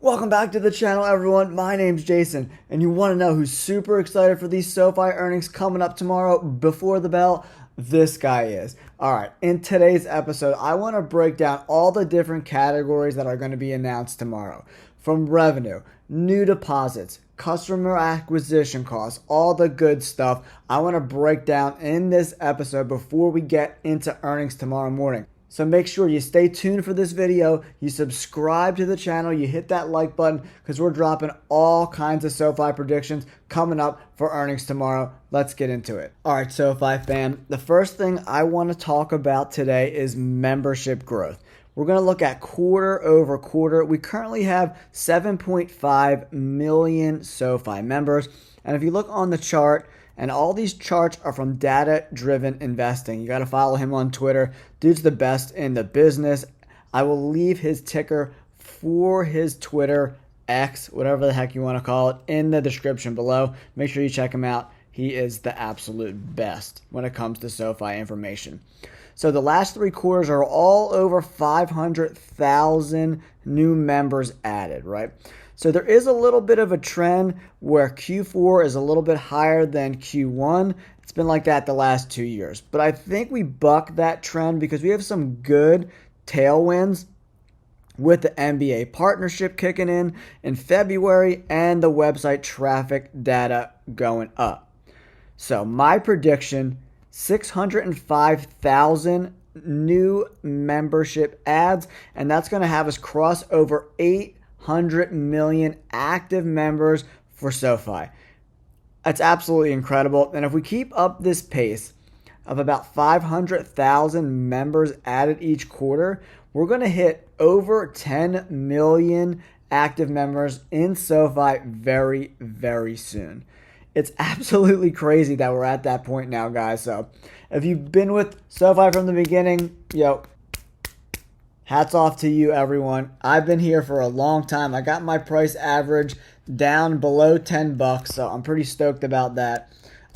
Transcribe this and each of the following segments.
Welcome back to the channel, everyone. My name's Jason, and you want to know who's super excited for these Sofi earnings coming up tomorrow before the bell? This guy is. Alright, in today's episode, I want to break down all the different categories that are going to be announced tomorrow. From revenue, new deposits, customer acquisition costs, all the good stuff. I want to break down in this episode before we get into earnings tomorrow morning. So make sure you stay tuned for this video, you subscribe to the channel, you hit that like button because we're dropping all kinds of SoFi predictions coming up for earnings tomorrow. Let's get into it. All right, SoFi fam, the first thing I want to talk about today is membership growth. We're going to look at quarter over quarter. We currently have 7.5 million SoFi members. And if you look on the chart, and all these charts are from Data-Driven Investing. You got to follow him on Twitter. Dude's the best in the business. I will leave his ticker for his Twitter, X, whatever the heck you want to call it, in the description below. Make sure you check him out. He is the absolute best when it comes to SoFi information. So the last 3 quarters are all over 500,000 new members added, right? So there is a little bit of a trend where Q4 is a little bit higher than Q1. It's been like that the last 2 years. But I think we buck that trend because we have some good tailwinds with the NBA partnership kicking in February and the website traffic data going up. So my prediction, 605,000 new membership adds, and that's going to have us cross over 800 million active members for SoFi. That's absolutely incredible. And if we keep up this pace of about 500,000 members added each quarter, we're going to hit over 10 million active members in SoFi very, very soon. It's absolutely crazy that we're at that point now, guys. So if you've been with SoFi from the beginning, hats off to you, everyone. I've been here for a long time. I got my price average down below $10, so I'm pretty stoked about that.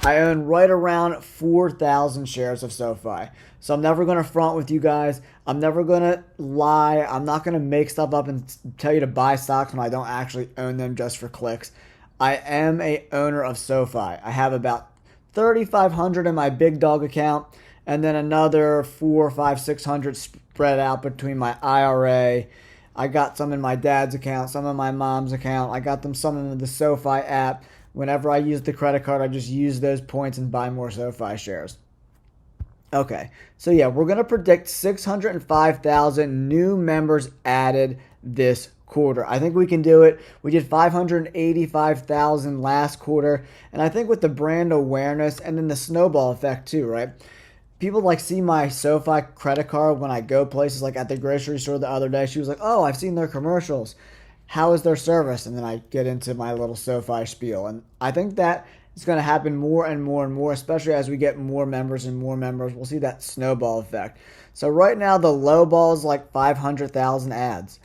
I own right around 4,000 shares of SoFi. So I'm never going to front with you guys. I'm never going to lie. I'm not going to make stuff up and tell you to buy stocks when I don't actually own them just for clicks. I am a owner of SoFi. I have about 3,500 in my big dog account, and then another 400, 500, 600 spread out between my IRA. I got some in my dad's account, some in my mom's account. I got them some in the SoFi app. Whenever I use the credit card, I just use those points and buy more SoFi shares. Okay, so yeah, we're going to predict 605,000 new members added this quarter. I think we can do it. We did 585,000 last quarter, and I think with the brand awareness and then the snowball effect too, right? People see my SoFi credit card when I go places, like at the grocery store the other day. She was like, "Oh, I've seen their commercials. How is their service?" And then I get into my little SoFi spiel, and I think that it's going to happen more and more and more, especially as we get more members and more members. We'll see that snowball effect. So right now the low ball is like 500,000 ads.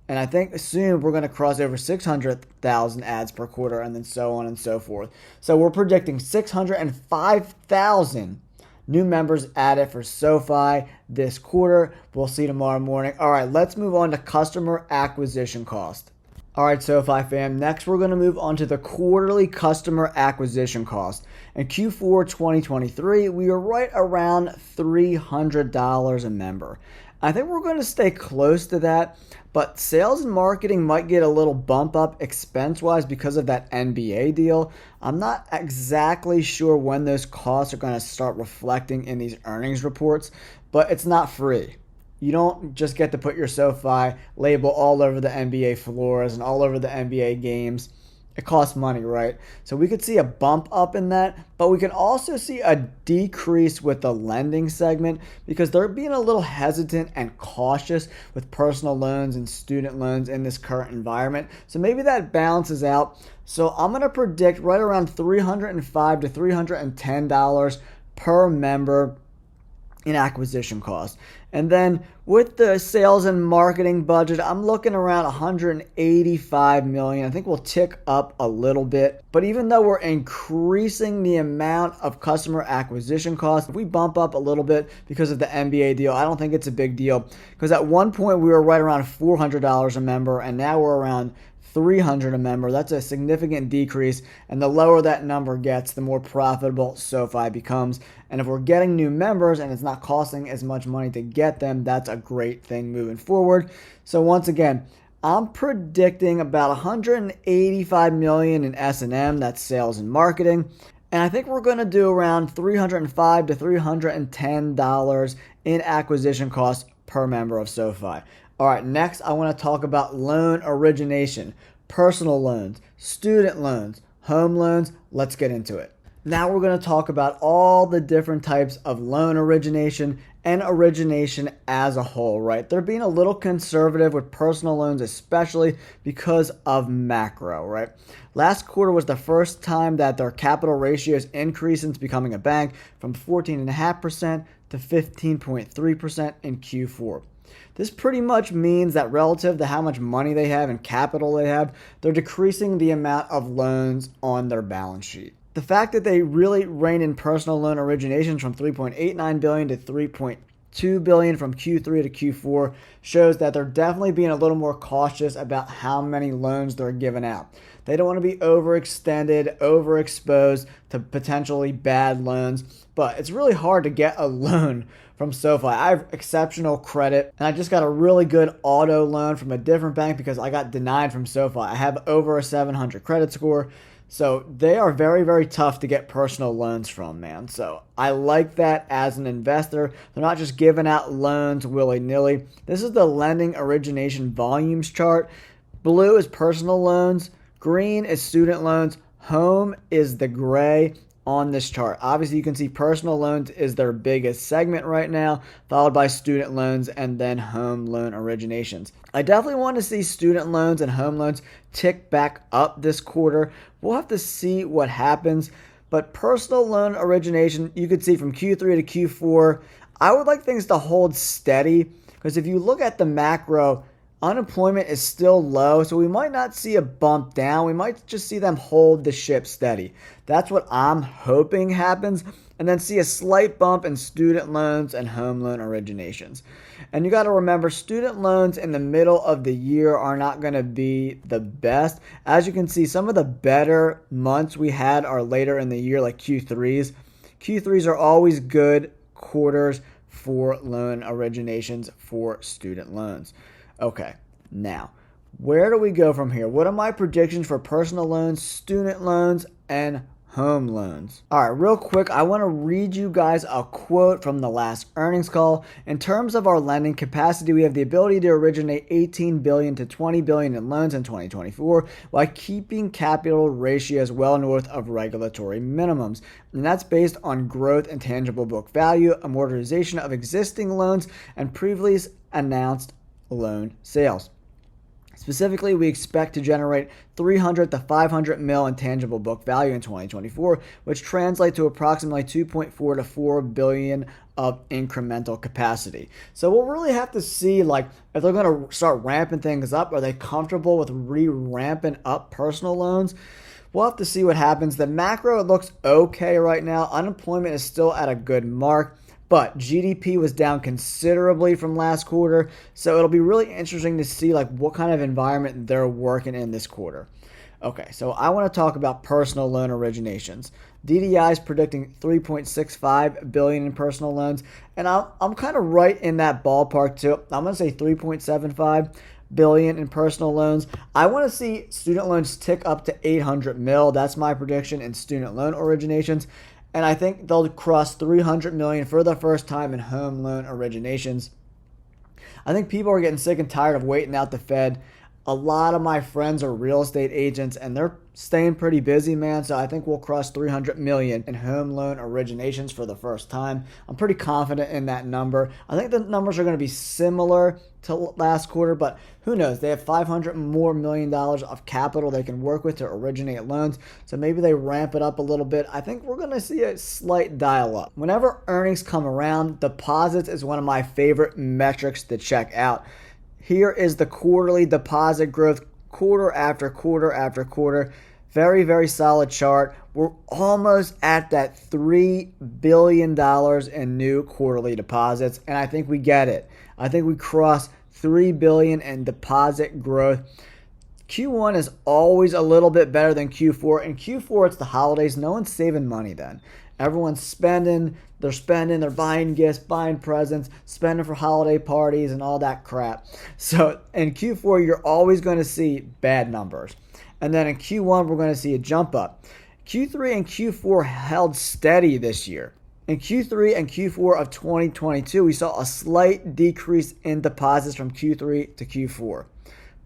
And I think soon we're going to cross over 600,000 ads per quarter, and then so on and so forth. So we're predicting 605,000 new members added for SoFi this quarter. We'll see tomorrow morning. All right, let's move on to customer acquisition cost. All right, SoFi fam, next we're going to move on to the quarterly customer acquisition cost. In Q4 2023, we were right around $300 a member. I think we're going to stay close to that, but sales and marketing might get a little bump up expense-wise because of that NBA deal. I'm not exactly sure when those costs are going to start reflecting in these earnings reports, but it's not free. You don't just get to put your SoFi label all over the NBA floors and all over the NBA games. It costs money, right? So we could see a bump up in that, but we can also see a decrease with the lending segment because they're being a little hesitant and cautious with personal loans and student loans in this current environment. So maybe that balances out. So I'm going to predict right around $305 to $310 per member in acquisition cost. And then with the sales and marketing budget, I'm looking around 185 million. I think we'll tick up a little bit. But even though we're increasing the amount of customer acquisition costs, if we bump up a little bit because of the NBA deal, I don't think it's a big deal. Because at one point we were right around $400 a member, and now we're around $300 a member. That's a significant decrease, and the lower that number gets, the more profitable SoFi becomes. And if we're getting new members and it's not costing as much money to get them, that's a great thing moving forward. So once again, I'm predicting about 185 million in S&M, that's sales and marketing. And I think we're going to do around $305 to $310 in acquisition costs per member of SoFi. All right, next I want to talk about loan origination, personal loans, student loans, home loans. Let's get into it. Now we're going to talk about all the different types of loan origination and origination as a whole, right? They're being a little conservative with personal loans, especially because of macro, right? Last quarter was the first time that their capital ratios increased since becoming a bank from 14.5% to 15.3% in Q4. This pretty much means that relative to how much money they have and capital they have, they're decreasing the amount of loans on their balance sheet. The fact that they really reined in personal loan originations from $3.89 billion to $3.2 billion from Q3 to Q4 shows that they're definitely being a little more cautious about how many loans they're giving out. They don't want to be overextended, overexposed to potentially bad loans, but it's really hard to get a loan from SoFi. I have exceptional credit, and I just got a really good auto loan from a different bank because I got denied from SoFi. I have over a 700 credit score. So they are very, very tough to get personal loans from, man. So I like that as an investor. They're not just giving out loans willy-nilly. This is the lending origination volumes chart. Blue is personal loans. Green is student loans. Home is the gray on this chart. Obviously, you can see personal loans is their biggest segment right now, followed by student loans and then home loan originations. I definitely want to see student loans and home loans tick back up this quarter. We'll have to see what happens. But personal loan origination, you could see from Q3 to Q4, I would like things to hold steady because if you look at the macro, unemployment is still low, so we might not see a bump down. We might just see them hold the ship steady. That's what I'm hoping happens, and then see a slight bump in student loans and home loan originations. And you got to remember, student loans in the middle of the year are not going to be the best. As you can see, some of the better months we had are later in the year, like Q3s. Q3s are always good quarters for loan originations for student loans. Okay, now, where do we go from here? What are my predictions for personal loans, student loans, and home loans? All right, real quick, I want to read you guys a quote from the last earnings call. In terms of our lending capacity, we have the ability to originate $18 billion to $20 billion in loans in 2024 while keeping capital ratios well north of regulatory minimums. And that's based on growth in tangible book value, amortization of existing loans, and previously announced loan sales. Specifically, we expect to generate 300 to 500 mil in tangible book value in 2024, which translates to approximately 2.4 to 4 billion of incremental capacity. So we'll really have to see, like, if they're going to start ramping things up. Are they comfortable with ramping up personal loans? We'll have to see what happens. The macro, it looks okay right now. Unemployment is still at a good mark, but GDP was down considerably from last quarter, so it'll be really interesting to see like what kind of environment they're working in this quarter. Okay, so I want to talk about personal loan originations. DDI is predicting $3.65 billion in personal loans, and I'm kind of right in that ballpark too. I'm going to say $3.75 billion in personal loans. I want to see student loans tick up to 800 mil. That's my prediction in student loan originations. And I think they'll cross 300 million for the first time in home loan originations. I think people are getting sick and tired of waiting out the Fed. A lot of my friends are real estate agents and they're staying pretty busy, man. So I think we'll cross 300 million in home loan originations for the first time. I'm pretty confident in that number. I think the numbers are going to be similar to last quarter, but who knows? They have $500 million more of capital they can work with to originate loans. So maybe they ramp it up a little bit. I think we're going to see a slight dial up. Whenever earnings come around, deposits is one of my favorite metrics to check out. Here is the quarterly deposit growth, quarter after quarter after quarter. Very, very solid chart. We're almost at that $3 billion in new quarterly deposits, and I think we get it. I think we cross $3 billion in deposit growth. Q1 is always a little bit better than Q4. In Q4, it's the holidays. No one's saving money then. Everyone's spending, they're buying gifts, buying presents, spending for holiday parties and all that crap. So in Q4, you're always going to see bad numbers. And then in Q1, we're going to see a jump up. Q3 and Q4 held steady this year. In Q3 and Q4 of 2022, we saw a slight decrease in deposits from Q3 to Q4.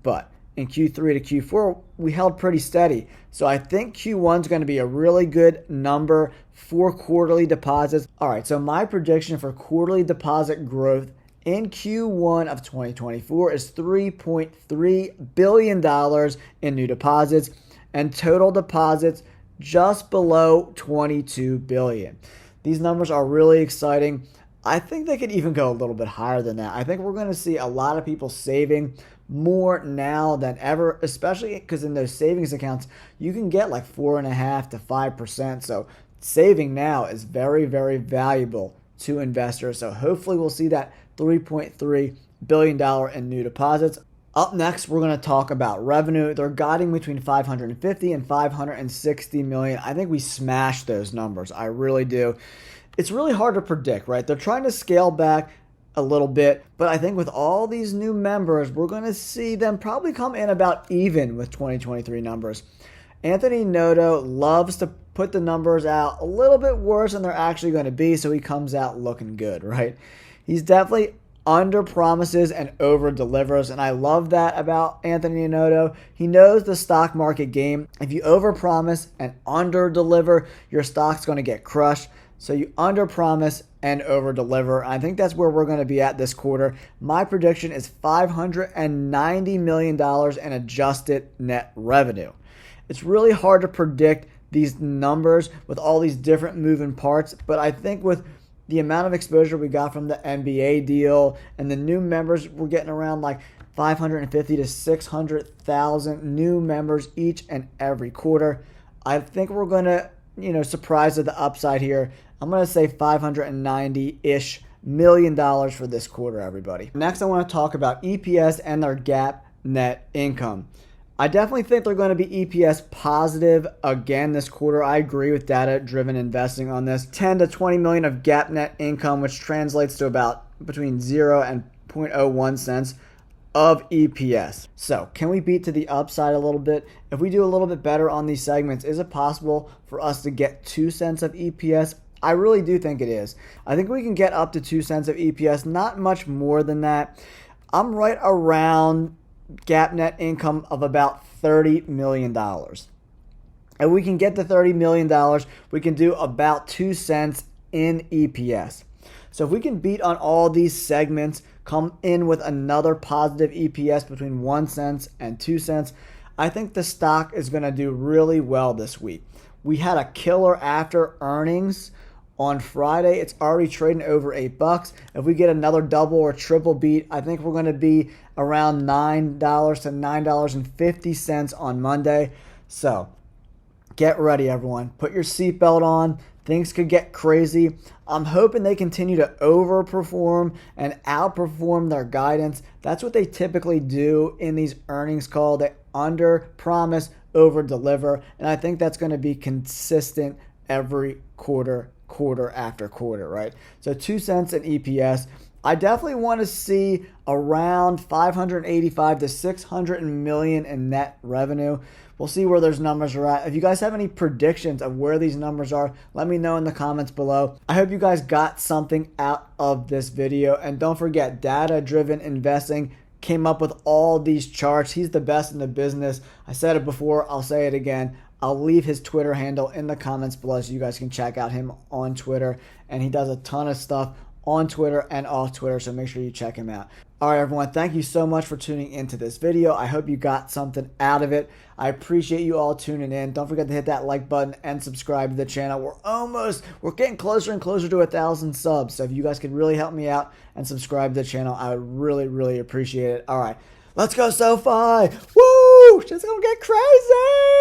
But in Q3 to Q4, we held pretty steady. So I think Q1 is going to be a really good number for quarterly deposits. All right, so my prediction for quarterly deposit growth in Q1 of 2024 is $3.3 billion in new deposits and total deposits just below $22 billion. These numbers are really exciting. I think they could even go a little bit higher than that. I think we're going to see a lot of people saving more now than ever, especially because in those savings accounts, you can get like 4.5% to 5%. So saving now is very, very valuable to investors. So hopefully we'll see that $3.3 billion in new deposits. Up next, we're going to talk about revenue. They're guiding between 550 and 560 million. I think we smashed those numbers. I really do. It's really hard to predict, right? They're trying to scale back a little bit, but I think with all these new members, we're going to see them probably come in about even with 2023 numbers. Anthony Noto loves to put the numbers out a little bit worse than they're actually going to be, so he comes out looking good, right? He's definitely under promises and over delivers, and I love that about Anthony Noto. He knows the stock market game. If you over promise and under deliver, your stock's going to get crushed. So you under promise and over deliver. I think that's where we're going to be at this quarter. My prediction is $590 million in adjusted net revenue. It's really hard to predict these numbers with all these different moving parts, but I think with the amount of exposure we got from the NBA deal and the new members, we're getting around like 550 to 600,000 new members each and every quarter. I think we're going to, surprise to the upside here. I'm going to say $590-ish million for this quarter, everybody. Next, I want to talk about EPS and their GAAP net income. I definitely think they're going to be EPS positive again this quarter. I agree with data-driven investing on this. 10 to 20 million of GAAP net income, which translates to about between 0 and 0.01 cents of EPS. So can we beat to the upside a little bit? If we do a little bit better on these segments, is it possible for us to get 2 cents of EPS? I really do think it is. I think we can get up to 2 cents of EPS, not much more than that. I'm right around GAAP net income of about $30 million. If we can get to $30 million, we can do about 2 cents in EPS. So if we can beat on all these segments, come in with another positive EPS between 1 cent and 2 cents, I think the stock is going to do really well this week. We had a killer after earnings on Friday. It's already trading over $8. If we get another double or triple beat, I think we're going to be around $9 to $9.50 on Monday. So get ready, everyone. Put your seatbelt on. Things could get crazy. I'm hoping they continue to overperform and outperform their guidance. That's what they typically do in these earnings calls. They under promise, over deliver. And I think that's going to be consistent every quarter after quarter, right? So 2 cents in EPS. I definitely want to see around 585 to 600 million in net revenue. We'll see where those numbers are at. If you guys have any predictions of where these numbers are, let me know in the comments below. I hope you guys got something out of this video. And don't forget, data-driven investing came up with all these charts. He's the best in the business. I said it before, I'll say it again. I'll leave his Twitter handle in the comments below so you guys can check out him on Twitter. And he does a ton of stuff on Twitter and off Twitter, so make sure you check him out. All right, everyone, thank you so much for tuning into this video. I hope you got something out of it. I appreciate you all tuning in. Don't forget to hit that like button and subscribe to the channel. We're getting closer and closer to 1,000 subs. So if you guys could really help me out and subscribe to the channel, I would really, really appreciate it. All right, let's go, SoFi. Woo! It's gonna get crazy.